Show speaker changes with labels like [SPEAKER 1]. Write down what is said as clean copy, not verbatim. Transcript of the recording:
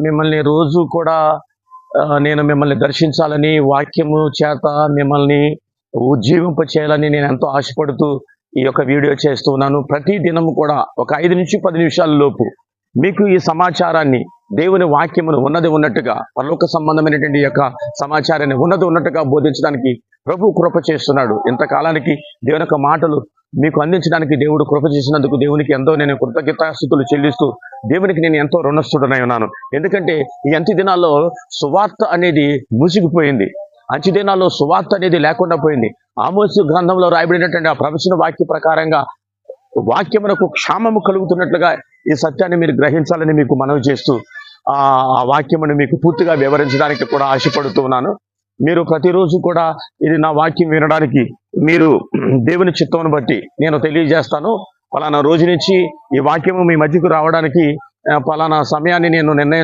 [SPEAKER 1] మిమ్మల్ని రోజు కూడా నేను మిమ్మల్ని దర్శించాలని, వాక్యము చేత మిమ్మల్ని ఉజ్జీవింప చేయాలని నేను ఎంతో ఆశపడుతూ ఈ యొక్క వీడియో చేస్తూ ఉన్నాను. ప్రతి దినము కూడా ఒక 5-10 నిమిషాల లోపు మీకు ఈ సమాచారాన్ని, దేవుని వాక్యమును ఉన్నది ఉన్నట్టుగా, పరలోక సంబంధమైనటువంటి యొక్క సమాచారాన్ని ఉన్నది ఉన్నట్టుగా బోధించడానికి ప్రభు కృప చేస్తున్నాడు. ఇంతకాలానికి దేవుని యొక్క మాటలు మీకు అందించడానికి దేవుడు కృప చేసినందుకు దేవునికి ఎంతో నేను కృతజ్ఞతాస్తుతులు చెల్లిస్తూ దేవునికి నేను ఎంతో రుణస్థుడనై ఉన్నాను. ఎందుకంటే ఈ అంత్య దినాల్లో సువార్త అనేది మూసిగిపోయింది. అంత్య దినాల్లో సువార్త అనేది లేకుండా పోయింది. ఆమోసు గ్రంథంలో రాయబడినటువంటి ఆ ప్రవచన వాక్య ప్రకారంగా వాక్యమునకు క్షామము కలుగుతున్నట్లుగా ఈ సత్యాన్ని మీరు గ్రహించాలని మీకు మనవి చేస్తూ ఆ వాక్యమును మీకు పూర్తిగా వివరించడానికి కూడా ఆశపడుతూ ఉన్నాను. మీరు ప్రతిరోజు కూడా ఇది నా వాక్యం వినడానికి మీరు దేవుని చిత్తమును బట్టి నేను తెలియజేస్తాను. పలానా రోజు నుంచి ఈ వాక్యము మీ మధ్యకు రావడానికి పలానా సమయాన్ని నేను నిర్ణయం